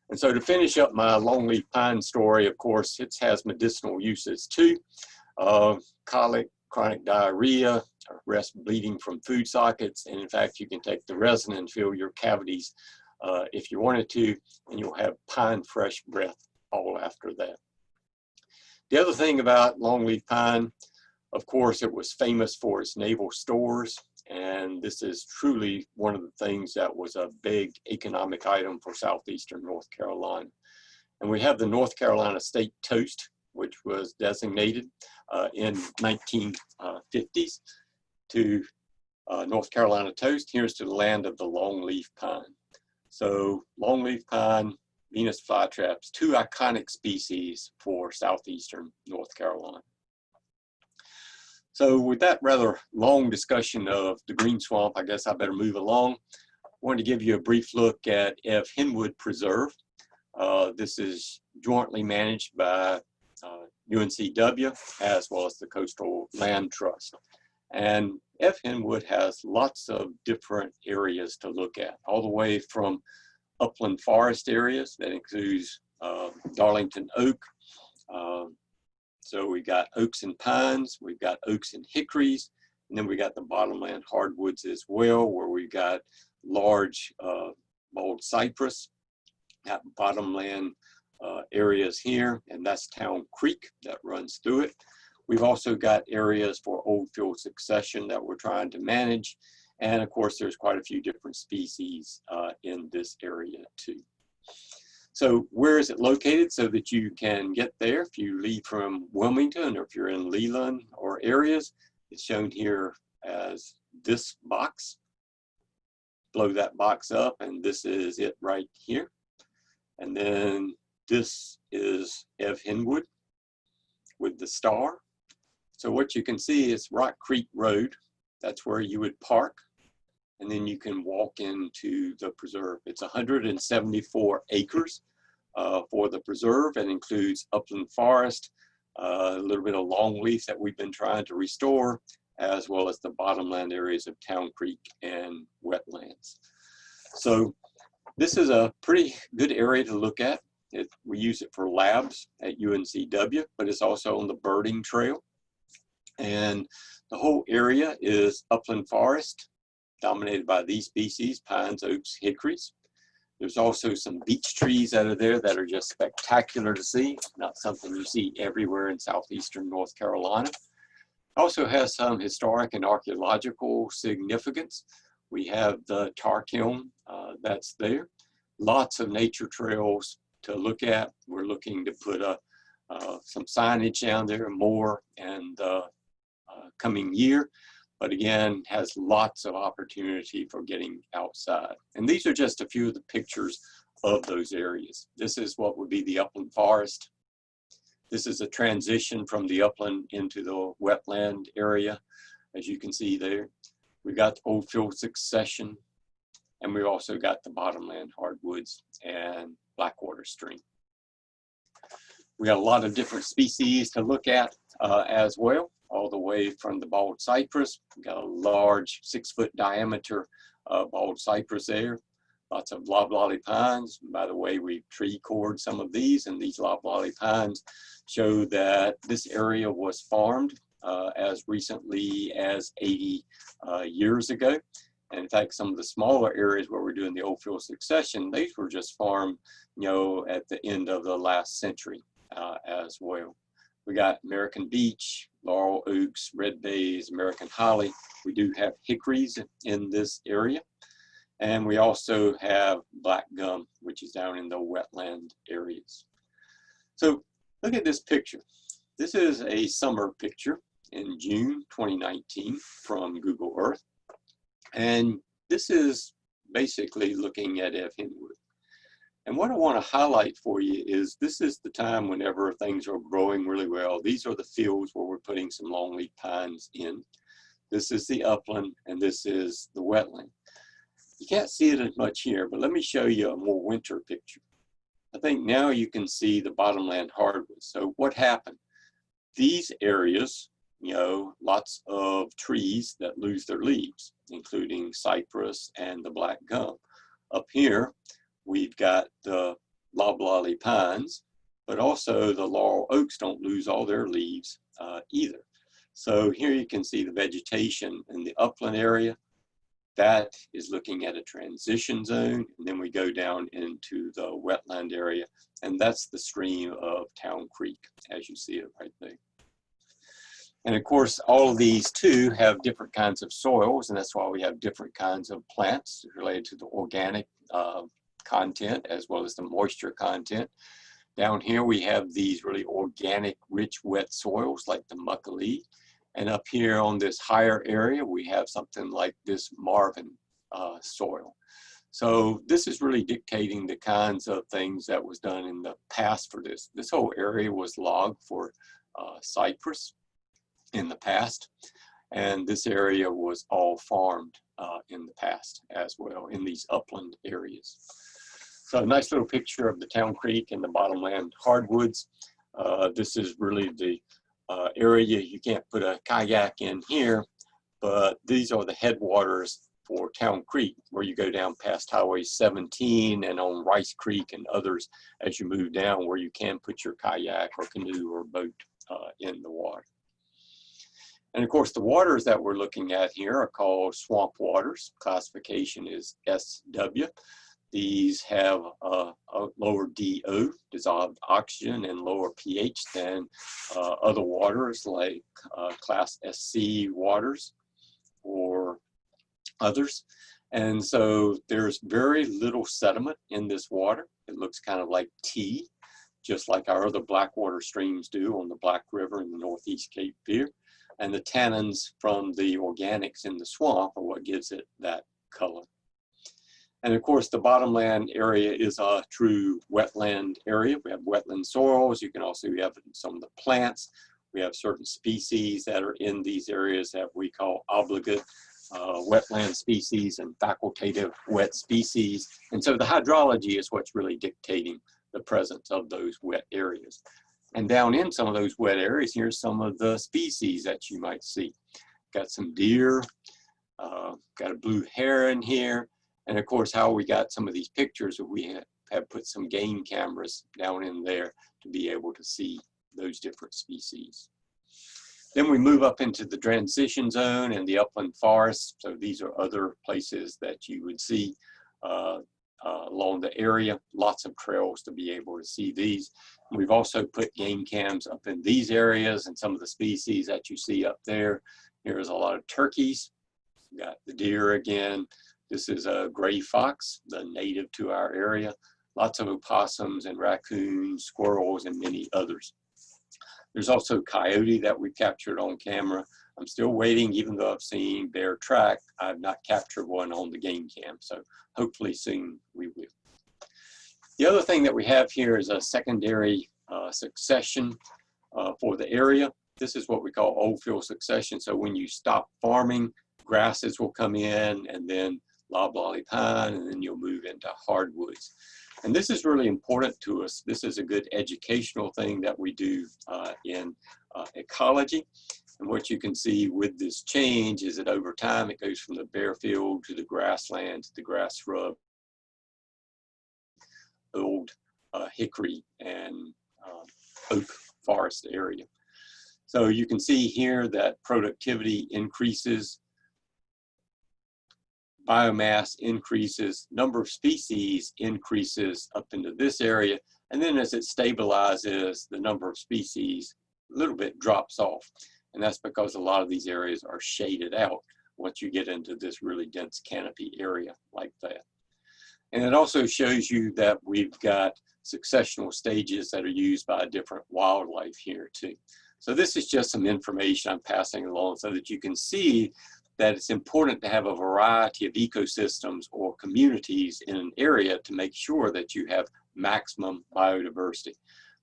And so to finish up my longleaf pine story, of course, it has medicinal uses too. Colic, chronic diarrhea, arrest bleeding from food sockets, and in fact, you can take the resin and fill your cavities if you wanted to, and you'll have pine fresh breath all after that. The other thing about longleaf pine, of course, it was famous for its naval stores, and this is truly one of the things that was a big economic item for southeastern North Carolina. And we have the North Carolina State Toast, which was designated in 1950s to North Carolina Toast. Here's to the land of the longleaf pine. So longleaf pine, Venus flytraps, two iconic species for southeastern North Carolina. So with that rather long discussion of the green swamp, I guess I better move along. I wanted to give you a brief look at Ev-Henwood Preserve. This is jointly managed by UNCW as well as the Coastal Land Trust. And Ev-Henwood has lots of different areas to look at, all the way from upland forest areas that includes Darlington oak. So we got oaks and pines, we've got oaks and hickories, and then we got the bottomland hardwoods as well, where we got large bald cypress, that bottomland areas here, and that's Town Creek that runs through it. We've also got areas for old field succession that we're trying to manage. And of course, there's quite a few different species in this area too. So where is it located so that you can get there? If you leave from Wilmington or if you're in Leland or areas, it's shown here as this box. Blow that box up and this is it right here. And then this is Ev-Henwood with the star. So what you can see is Rock Creek Road. That's where you would park. And then you can walk into the preserve. It's 174 acres for the preserve. It includes upland forest, a little bit of longleaf that we've been trying to restore, as well as the bottomland areas of Town Creek and wetlands. So this is a pretty good area to look at. We use it for labs at UNCW, but it's also on the birding trail. And the whole area is upland forest, dominated by these species, pines, oaks, hickories. There's also some beech trees that are there that are just spectacular to see, not something you see everywhere in southeastern North Carolina. Also has some historic and archaeological significance. We have the tar kiln that's there. Lots of nature trails to look at. We're looking to put some signage down there more in the coming year. But again, has lots of opportunity for getting outside. And these are just a few of the pictures of those areas. This is what would be the upland forest. This is a transition from the upland into the wetland area, as you can see there. We've got old field succession, and we've also got the bottomland hardwoods and Blackwater Stream. We got a lot of different species to look at as well, all the way from the bald cypress. We've got a large 6-foot diameter bald cypress there. Lots of loblolly pines. By the way, we tree cored some of these, and these loblolly pines show that this area was farmed as recently as 80 years ago. And in fact, some of the smaller areas where we're doing the old field succession, these were just farmed, at the end of the last century as well. We got American beech, laurel oaks, red bays, American holly. We do have hickories in this area. And we also have black gum, which is down in the wetland areas. So look at this picture. This is a summer picture in June 2019 from Google Earth. And this is basically looking at Ev-Henwood. And what I want to highlight for you is this is the time whenever things are growing really well. These are the fields where we're putting some longleaf pines in. This is the upland, and this is the wetland. You can't see it as much here, but let me show you a more winter picture. I think now you can see the bottomland hardwoods. So what happened? These areas, lots of trees that lose their leaves, including cypress and the black gum. Up here, we've got the loblolly pines, but also the laurel oaks don't lose all their leaves either. So here you can see the vegetation in the upland area, That is looking at a transition zone, and then we go down into the wetland area, and that's the stream of Town Creek, as you see it right there. And of course, all of these too have different kinds of soils, and that's why we have different kinds of plants related to the organic content as well as the moisture content. Down here we have these really organic, rich, wet soils like the muckalee. And up here on this higher area, we have something like this Marvin soil. So this is really dictating the kinds of things that was done in the past for this. This whole area was logged for cypress in the past. And this area was all farmed in the past as well in these upland areas. So a nice little picture of the Town Creek and the bottomland hardwoods. This is really the area. You can't put a kayak in here, but these are the headwaters for Town Creek, where you go down past Highway 17 and on Rice Creek and others as you move down, where you can put your kayak or canoe or boat in the water. And of course, the waters that we're looking at here are called swamp waters. Classification is SW. These have a lower DO, dissolved oxygen, and lower pH than other waters like class SC waters or others. And so there's very little sediment in this water. It looks kind of like tea, just like our other blackwater streams do on the Black River in the Northeast Cape here. And the tannins from the organics in the swamp are what gives it that color. And of course, the bottomland area is a true wetland area. We have wetland soils. You can also have some of the plants. We have certain species that are in these areas that we call obligate wetland species and facultative wet species. And so the hydrology is what's really dictating the presence of those wet areas. And down in some of those wet areas, here's some of the species that you might see. Got some deer, got a blue heron here. And of course, how we got some of these pictures, we have put some game cameras down in there to be able to see those different species. Then we move up into the transition zone and the upland forest. So these are other places that you would see along the area, lots of trails to be able to see these. We've also put game cams up in these areas and some of the species that you see up there. Here's a lot of turkeys. We got the deer again. This is a gray fox, the native to our area. Lots of opossums and raccoons, squirrels, and many others. There's also coyote that we captured on camera. I'm still waiting, even though I've seen bear track, I've not captured one on the game cam. So hopefully soon we will. The other thing that we have here is a secondary succession for the area. This is what we call old field succession. So when you stop farming, grasses will come in, and then loblolly pine, and then you'll move into hardwoods. And this is really important to us. This is a good educational thing that we do in ecology. And what you can see with this change is that over time it goes from the bare field to the grassland to the grass shrub, old hickory and oak forest area. So you can see here that productivity increases, biomass increases, number of species increases up into this area, and then as it stabilizes, the number of species a little bit drops off. And that's because a lot of these areas are shaded out once you get into this really dense canopy area like that. And it also shows you that we've got successional stages that are used by different wildlife here too. So this is just some information I'm passing along so that you can see that it's important to have a variety of ecosystems or communities in an area to make sure that you have maximum biodiversity,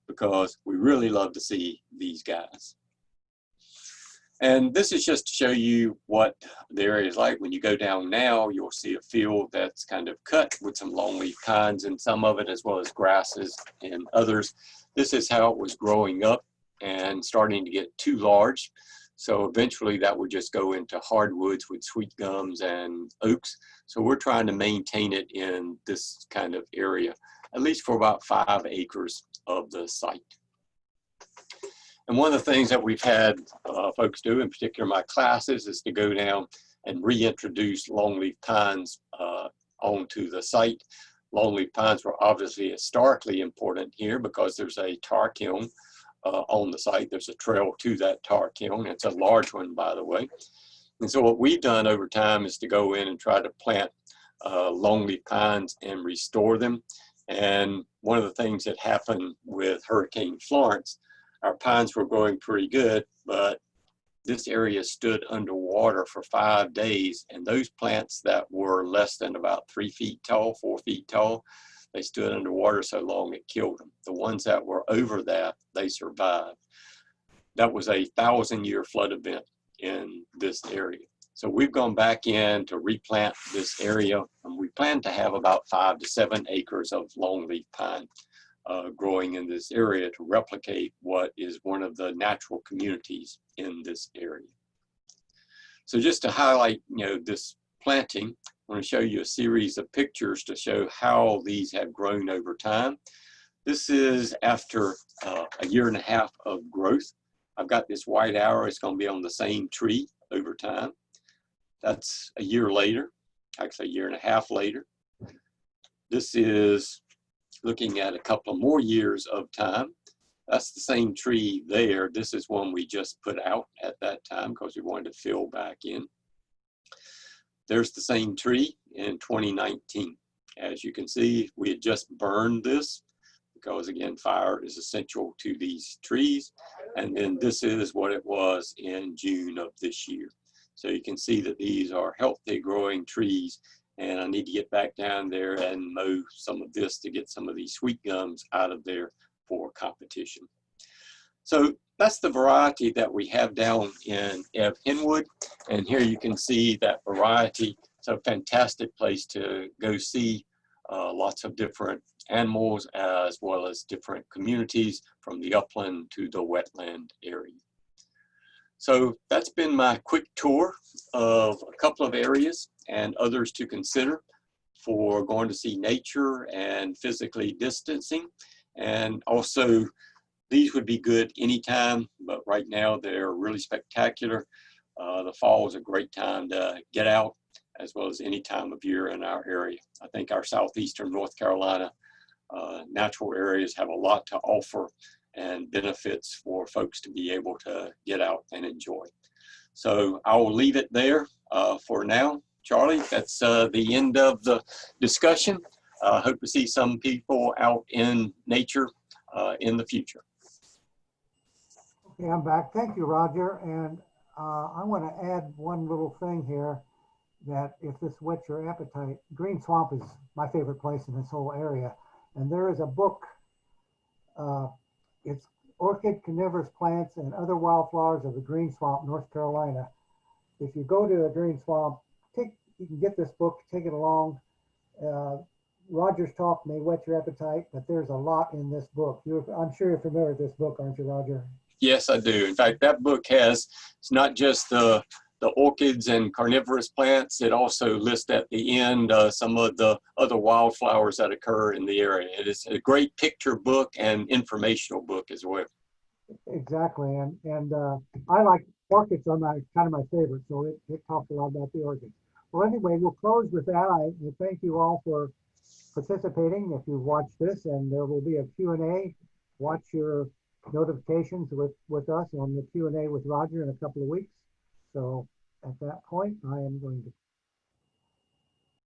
because we really love to see these guys. And this is just to show you what the area is like. When you go down now, you'll see a field that's kind of cut with some longleaf pines in some of it, as well as grasses and others. This is how it was growing up and starting to get too large. So eventually that would just go into hardwoods with sweet gums and oaks. So we're trying to maintain it in this kind of area, at least for about 5 acres of the site. And one of the things that we've had folks do, in particular my classes, is to go down and reintroduce longleaf pines onto the site. Longleaf pines were obviously historically important here because there's a tar kiln on the site. There's a trail to that tar kiln. It's a large one, by the way. And so what we've done over time is to go in and try to plant longleaf pines and restore them. And one of the things that happened with Hurricane Florence, our pines were growing pretty good, but this area stood underwater for 5 days, and those plants that were less than about 3 feet tall, 4 feet tall, they stood underwater so long it killed them. The ones that were over that, they survived. That was a 1,000-year flood event in this area. So we've gone back in to replant this area, and we plan to have about 5 to 7 acres of longleaf pine growing in this area to replicate what is one of the natural communities in this area. So just to highlight, this planting, I want to show you a series of pictures to show how these have grown over time. This is after a 1.5 years of growth. I've got this white arrow. It's going to be on the same tree over time. That's a year later, actually 1.5 years later. This is looking at a couple of more years of time. That's the same tree there. This is one we just put out at that time because we wanted to fill back in. There's the same tree in 2019. As you can see, we had just burned this because, again, fire is essential to these trees. And then this is what it was in June of this year. So you can see that these are healthy growing trees, and I need to get back down there and mow some of this to get some of these sweet gums out of there for competition. So that's the variety that we have down in Ev-Henwood, and here you can see that variety. It's a fantastic place to go see lots of different animals as well as different communities from the upland to the wetland area. So that's been my quick tour of a couple of areas and others to consider for going to see nature and physically distancing. And also, these would be good anytime, but right now they're really spectacular. The fall is a great time to get out, as well as any time of year in our area. I think our southeastern North Carolina natural areas have a lot to offer and benefits for folks to be able to get out and enjoy. So I will leave it there for now. Charlie, that's the end of the discussion. I hope to see some people out in nature in the future. Okay, I'm back. Thank you, Roger. And I want to add one little thing here, that if this whets your appetite, Green Swamp is my favorite place in this whole area. And there is a book, it's Orchid, Carnivorous Plants, and Other Wildflowers of the Green Swamp, North Carolina. If you go to a Green Swamp, you can get this book, take it along. Roger's talk may whet your appetite, but there's a lot in this book. I'm sure you're familiar with this book, aren't you, Roger? Yes, I do. In fact, that book it's not just the orchids and carnivorous plants. It also lists at the end some of the other wildflowers that occur in the area. It is a great picture book and informational book as well. Exactly, and I like orchids, are kind of my favorite, so it talks a lot about the orchids. Well, anyway, we'll close with that. I thank you all for participating. If you've watched this, and there will be a Q&A, watch your notifications with us on the Q&A with Roger in a couple of weeks. So at that point, I am going to